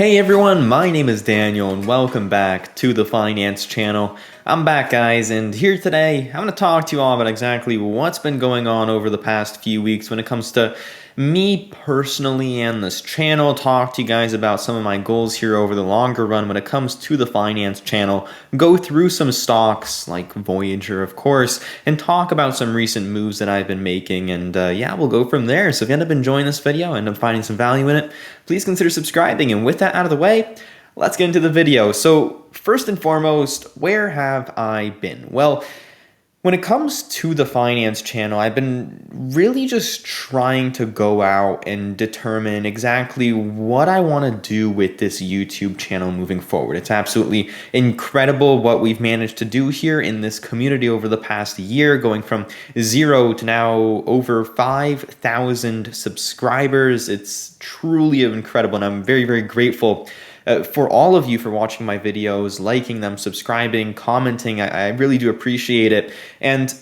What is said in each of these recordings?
Hey everyone, my name is Daniel and welcome back to the Finance Channel. I'm back guys, and here today I'm going to talk to you all about exactly what's been going on over the past few weeks when it comes to me personally and this channel, talk to you guys about some of my goals here over the longer run when it comes to the Finance Channel, go through some stocks like Voyager of course, and talk about some recent moves that I've been making, and yeah, we'll go from there. So if you end up enjoying this video, end up finding some value in it, please consider subscribing, and with that out of the way, let's get into the video. So first and foremost, where have I been? Well, when it comes to the Finance Channel, I've been really just trying to go out and determine exactly what I want to do with this YouTube channel moving forward. It's absolutely incredible what we've managed to do here in this community over the past year, going from 0 to now over 5,000 subscribers. It's truly incredible, and I'm very, very grateful for all of you for watching my videos, liking them, subscribing, commenting. I really do appreciate it. And,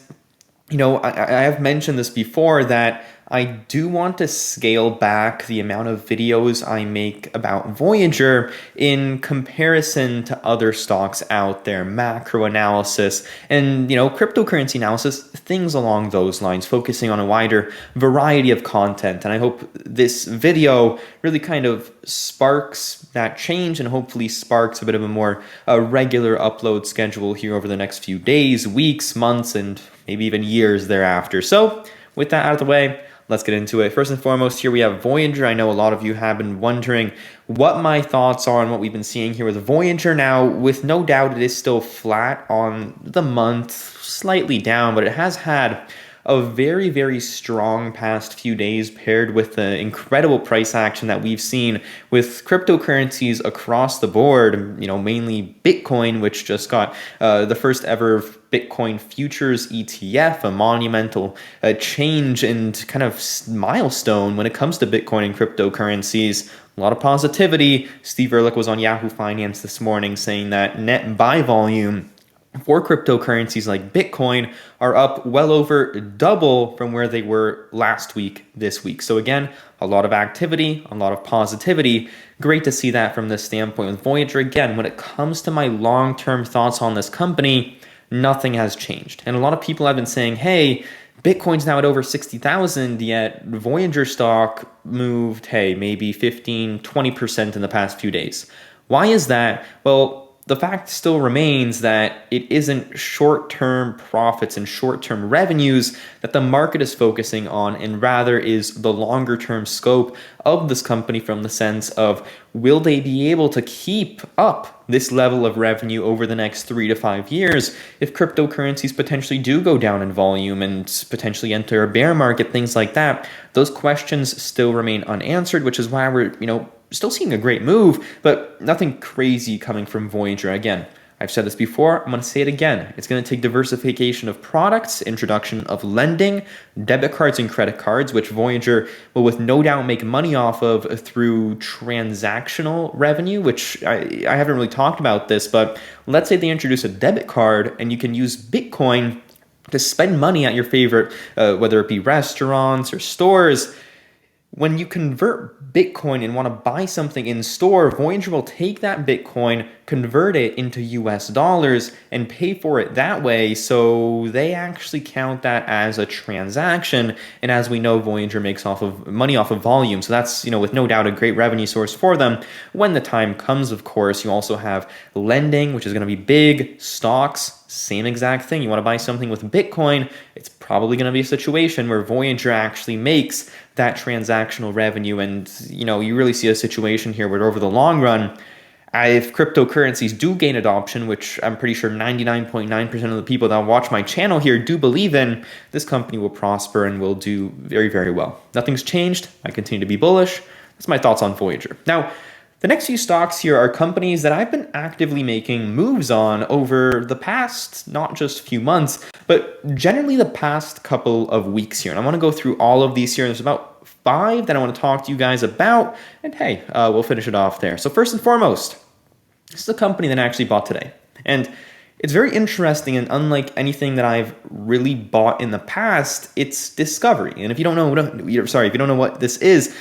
you know, I have mentioned this before that I do want to scale back the amount of videos I make about Voyager in comparison to other stocks out there, macro analysis and, you know, cryptocurrency analysis, things along those lines, focusing on a wider variety of content. And I hope this video really kind of sparks that change and hopefully sparks a bit of a more regular upload schedule here over the next few days, weeks, months, and maybe even years thereafter. So with that out of the way, let's get into it. First and foremost, here we have Voyager. I know a lot of you have been wondering what my thoughts are on what we've been seeing here with Voyager. Now, with no doubt, it is still flat on the month, slightly down, but it has had a very, very strong past few days paired with the incredible price action that we've seen with cryptocurrencies across the board, you know, mainly Bitcoin, which just got the first ever Bitcoin futures ETF, a monumental change and kind of milestone when it comes to Bitcoin and cryptocurrencies. A lot of positivity. Steve Ehrlich was on Yahoo Finance this morning saying that net buy volume for cryptocurrencies like Bitcoin are up well over double from where they were last week, this week. So again, a lot of activity, a lot of positivity. Great to see that from this standpoint with Voyager. Again, when it comes to my long-term thoughts on this company, nothing has changed. And a lot of people have been saying, hey, Bitcoin's now at over 60,000, yet Voyager stock moved, hey, maybe 15, 20% in the past few days. Why is that? Well, the fact still remains that it isn't short-term profits and short-term revenues that the market is focusing on, and rather is the longer-term scope of this company from the sense of, will they be able to keep up this level of revenue over the next 3 to 5 years if cryptocurrencies potentially do go down in volume and potentially enter a bear market, things like that? Those questions still remain unanswered, which is why we're, still seeing a great move, but nothing crazy coming from Voyager. Again, I've said this before, I'm going to say it again. It's going to take diversification of products, introduction of lending, debit cards and credit cards, which Voyager will with no doubt make money off of through transactional revenue, which I haven't really talked about this, but let's say they introduce a debit card and you can use Bitcoin to spend money at your favorite, whether it be restaurants or stores. When you convert Bitcoin and want to buy something in store, Voyager will take that Bitcoin, convert it into US dollars, and pay for it that way. So they actually count that as a transaction. And as we know, Voyager makes money off of volume. So that's, with no doubt a great revenue source for them. When the time comes, of course, you also have lending, which is going to be big, stocks, same exact thing. You want to buy something with Bitcoin, it's probably going to be a situation where Voyager actually makes that transactional revenue. And, you really see a situation here where over the long run, if cryptocurrencies do gain adoption, which I'm pretty sure 99.9% of the people that watch my channel here do believe in, this company will prosper and will do very, very well. Nothing's changed. I continue to be bullish. That's my thoughts on Voyager. Now, the next few stocks here are companies that I've been actively making moves on over the past, not just few months, but generally the past couple of weeks here. And I want to go through all of these here. There's about 5 that I want to talk to you guys about. And hey, we'll finish it off there. So first and foremost, this is a company that I actually bought today. And it's very interesting, and unlike anything that I've really bought in the past, it's Discovery. And if you don't know, if you don't know what this is,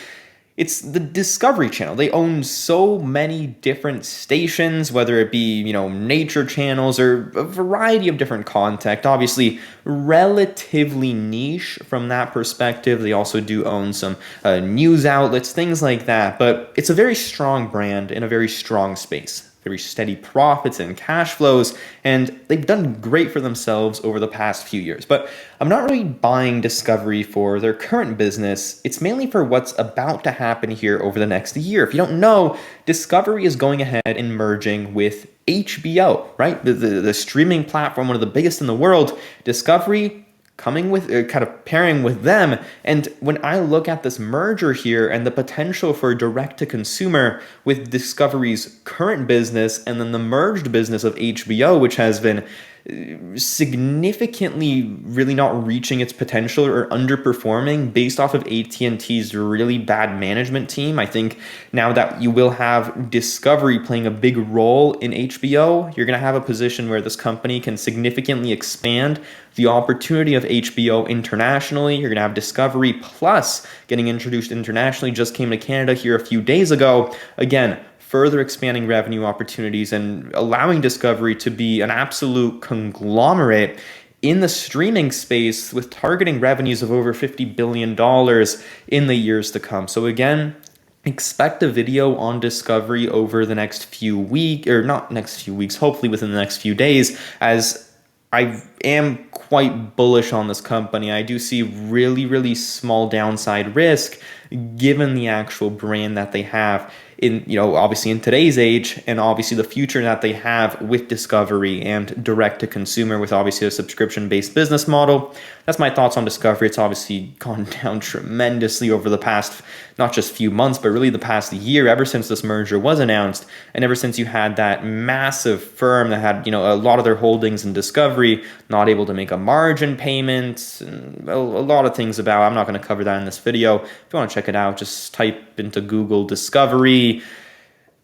It's the Discovery Channel. They own so many different stations, whether it be, nature channels or a variety of different content. Obviously, relatively niche from that perspective. They also do own some news outlets, things like that. But it's a very strong brand in a very strong space. Very steady profits and cash flows, and they've done great for themselves over the past few years. But I'm not really buying Discovery for their current business. It's mainly for what's about to happen here over the next year. If you don't know, Discovery is going ahead and merging with HBO, right? The streaming platform, one of the biggest in the world. Discovery coming with kind of pairing with them. And when I look at this merger here and the potential for direct to consumer with Discovery's current business and then the merged business of HBO, which has been significantly really not reaching its potential or underperforming based off of AT&T's really bad management team. I think now that you will have Discovery playing a big role in HBO, you're going to have a position where this company can significantly expand the opportunity of HBO internationally. You're going to have Discovery Plus getting introduced internationally, just came to Canada here a few days ago. Again, further expanding revenue opportunities and allowing Discovery to be an absolute conglomerate in the streaming space with targeting revenues of over $50 billion in the years to come. So again, expect a video on Discovery over the next few weeks, or not next few weeks, hopefully within the next few days, as I am quite bullish on this company. I do see really, really small downside risk given the actual brand that they have in, obviously in today's age, and obviously the future that they have with Discovery and direct to consumer with obviously a subscription-based business model. That's my thoughts on Discovery. It's obviously gone down tremendously over the past, not just few months, but really the past year, ever since this merger was announced, and ever since you had that massive firm that had, a lot of their holdings in Discovery, not able to make a margin payment, and a lot of things about, I'm not going to cover that in this video. If you want to check it out, just type into Google Discovery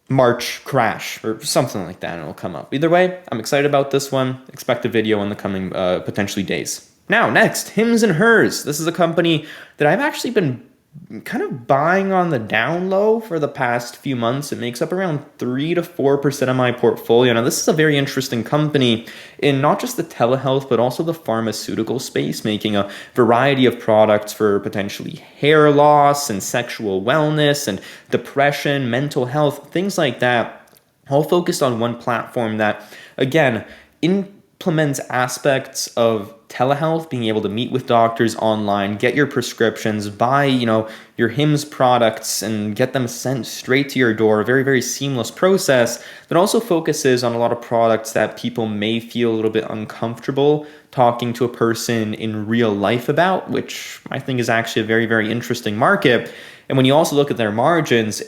March crash or something like that and it'll come up. Either way, I'm excited about this one. Expect a video in the coming potentially days. Now, next, Hims and Hers. This is a company that I've actually been kind of buying on the down low for the past few months. It makes up around 3 to 4% of my portfolio. Now, this is a very interesting company in not just the telehealth, but also the pharmaceutical space, making a variety of products for potentially hair loss and sexual wellness and depression, mental health, things like that, all focused on one platform that, again, implements aspects of telehealth, being able to meet with doctors online, get your prescriptions, buy, your Hims products and get them sent straight to your door. A very, very seamless process that also focuses on a lot of products that people may feel a little bit uncomfortable talking to a person in real life about, which I think is actually a very, very interesting market. And when you also look at their margins,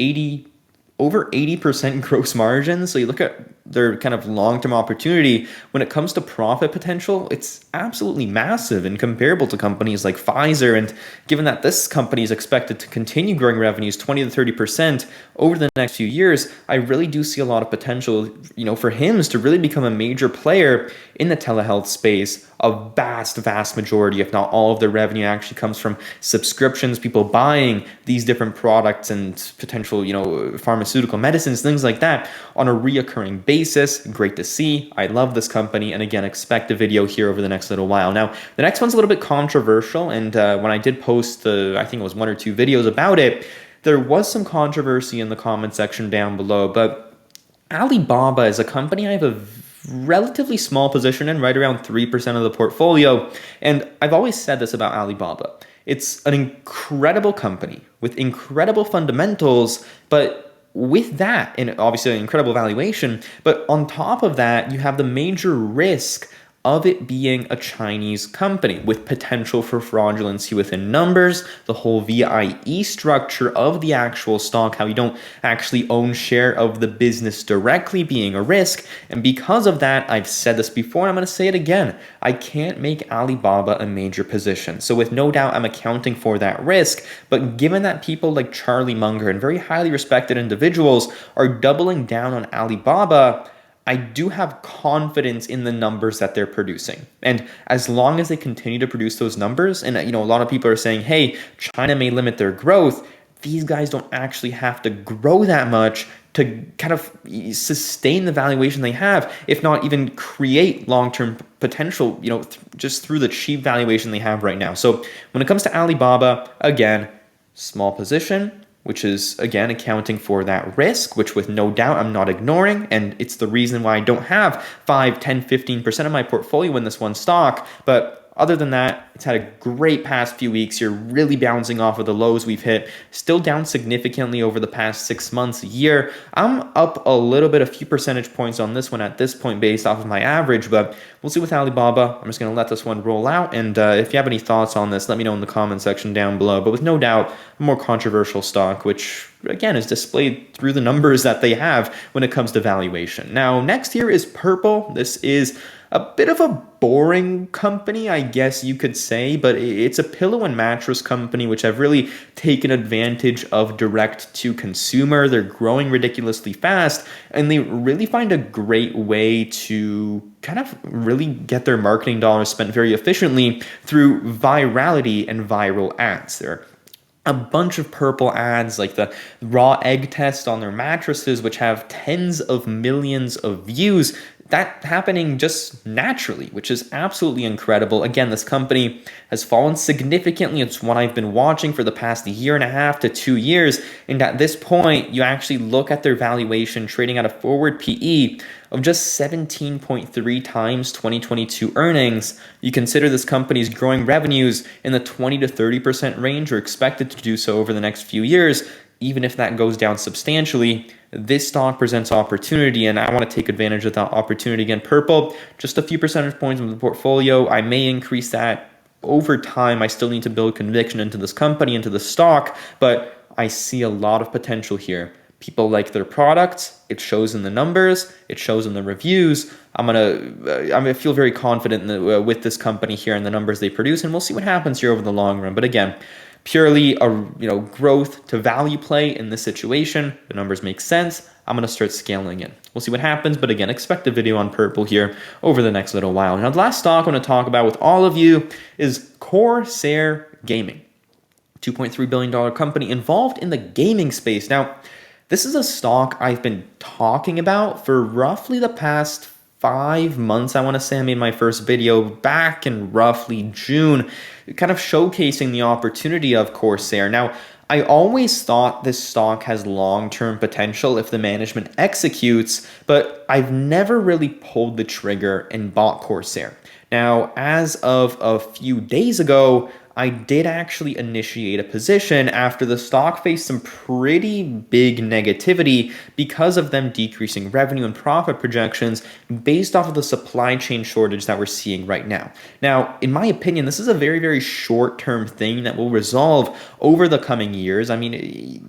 over 80% gross margins. So you look at their kind of long-term opportunity when it comes to profit potential, it's absolutely massive and comparable to companies like Pfizer. And given that this company is expected to continue growing revenues 20 to 30% over the next few years, I really do see a lot of potential, for Hims to really become a major player in the telehealth space. A vast majority, if not all of their revenue actually comes from subscriptions, people buying these different products and potential, pharmaceutical medicines, things like that on a reoccurring basis. Great to see. I love this company. And again, expect a video here over the next little while. Now, the next one's a little bit controversial. And when I did post I think it was 1 or 2 videos about it, there was some controversy in the comment section down below. But Alibaba is a company I have a relatively small position in, right around 3% of the portfolio. And I've always said this about Alibaba. It's an incredible company with incredible fundamentals, but with that, and obviously an incredible valuation, but on top of that, you have the major risk of it being a Chinese company with potential for fraudulency within numbers, the whole VIE structure of the actual stock, how you don't actually own share of the business directly being a risk. And because of that, I've said this before, I'm going to say it again, I can't make Alibaba a major position. So with no doubt, I'm accounting for that risk. But given that people like Charlie Munger and very highly respected individuals are doubling down on Alibaba, I do have confidence in the numbers that they're producing. And as long as they continue to produce those numbers, and a lot of people are saying, hey, China may limit their growth, these guys don't actually have to grow that much to kind of sustain the valuation they have, if not even create long-term potential, just through the cheap valuation they have right now. So when it comes to Alibaba, again, small position, which is, again, accounting for that risk, which with no doubt I'm not ignoring, and it's the reason why I don't have 5, 10, 15% of my portfolio in this one stock. But other than that, it's had a great past few weeks. You're really bouncing off of the lows we've hit. Still down significantly over the past 6 months, a year. I'm up a little bit, a few percentage points on this one at this point based off of my average, but we'll see with Alibaba. I'm just going to let this one roll out. And if you have any thoughts on this, let me know in the comment section down below. But with no doubt, a more controversial stock, which again is displayed through the numbers that they have when it comes to valuation. Now, next here is Purple. This is a bit of a boring company, I guess you could say, but it's a pillow and mattress company which have really taken advantage of direct to consumer. They're growing ridiculously fast, and they really find a great way to kind of really get their marketing dollars spent very efficiently through virality and viral ads. There a bunch of Purple ads like the raw egg test on their mattresses, which have tens of millions of views. That happening just naturally, which is absolutely incredible. Again, this company has fallen significantly. It's one I've been watching for the past 1.5 to 2 years. And at this point, you actually look at their valuation trading at a forward PE of just 17.3 times 2022 earnings. You consider this company's growing revenues in the 20 to 30% range, or expected to do so over the next few years. Even if that goes down substantially, this stock presents opportunity, and I want to take advantage of that opportunity. Again, Purple, just a few percentage points of the portfolio. I may increase that over time. I still need to build conviction into this company, into the stock, but I see a lot of potential here. People like their products. It shows in the numbers. It shows in the reviews. I'm gonna feel very confident with this company here and the numbers they produce, and we'll see what happens here over the long run. But again, purely a growth to value play in this situation. The numbers make sense. I'm going to start scaling in. We'll see what happens. But again, expect a video on Purple here over the next little while. Now, the last stock I want to talk about with all of you is Corsair Gaming. $2.3 billion company involved in the gaming space. Now, this is a stock I've been talking about for roughly the past 5 months. I want to say I made my first video back in roughly June, kind of showcasing the opportunity of Corsair. Now, I always thought this stock has long-term potential if the management executes, but I've never really pulled the trigger and bought Corsair. Now, as of a few days ago, I did actually initiate a position after the stock faced some pretty big negativity because of them decreasing revenue and profit projections based off of the supply chain shortage that we're seeing right now. Now, in my opinion, this is a very, very short-term thing that will resolve over the coming years. I mean,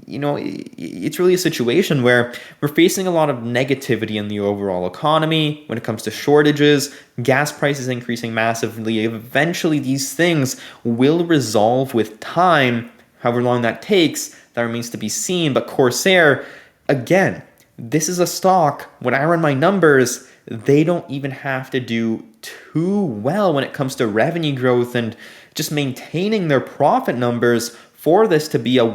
it's really a situation where we're facing a lot of negativity in the overall economy when it comes to shortages, gas prices increasing massively. Eventually, these things will resolve with time, however long that takes. That remains to be seen. But Corsair, again, this is a stock, when I run my numbers, they don't even have to do too well when it comes to revenue growth and just maintaining their profit numbers for this to be a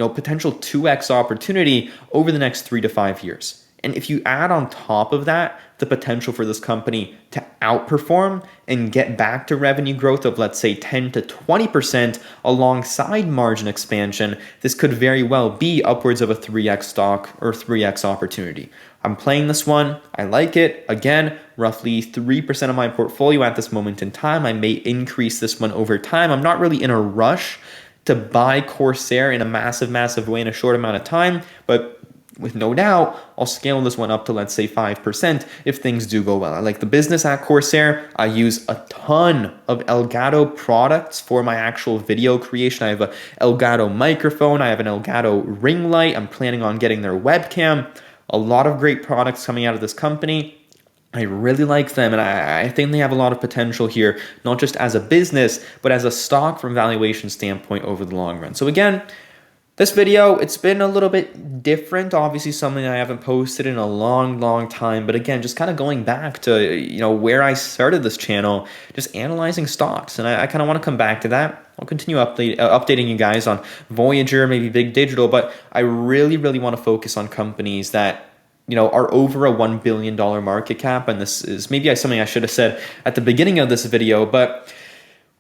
potential 2x opportunity over the next 3 to 5 years. And if you add on top of that the potential for this company to outperform and get back to revenue growth of, let's say, 10 to 20% alongside margin expansion, this could very well be upwards of a 3x stock or 3x opportunity. I'm playing this one. I like it. Again, roughly 3% of my portfolio at this moment in time. I may increase this one over time. I'm not really in a rush to buy Corsair in a massive, massive way in a short amount of time, but with no doubt, I'll scale this one up to, let's say, 5% if things do go well. I like the business at Corsair. I use a ton of Elgato products for my actual video creation. I have an Elgato microphone. I have an Elgato ring light. I'm planning on getting their webcam. A lot of great products coming out of this company. I really like them, and I think they have a lot of potential here, not just as a business, but as a stock from valuation standpoint over the long run. So again, This video, it's been a little bit different, obviously something I haven't posted in a long time, but again, just kind of going back to, where I started this channel, just analyzing stocks, and I kind of want to come back to that. I'll continue updating you guys on Voyager, maybe Big Digital, but I really want to focus on companies that are over a $1 billion market cap, and this is maybe something I should have said at the beginning of this video, but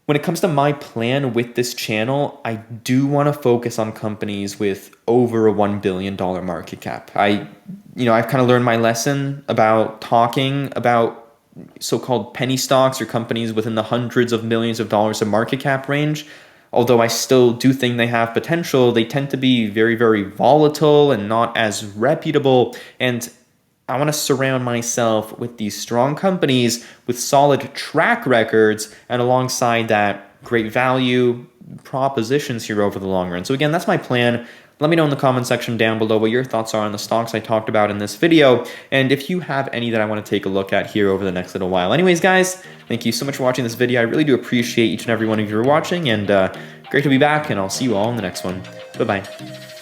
when it comes to my plan with this channel, I do want to focus on companies with over a $1 billion market cap. I've kind of learned my lesson about talking about so-called penny stocks or companies within the hundreds of millions of dollars of market cap range. Although I still do think they have potential, they tend to be very volatile and not as reputable. And I want to surround myself with these strong companies with solid track records, and alongside that, great value propositions here over the long run. So again, that's my plan. Let me know in the comment section down below what your thoughts are on the stocks I talked about in this video, and if you have any that I want to take a look at here over the next little while. Anyways, guys, thank you so much for watching this video. I really do appreciate each and every one of you for watching, and great to be back, and I'll see you all in the next one. Bye-bye.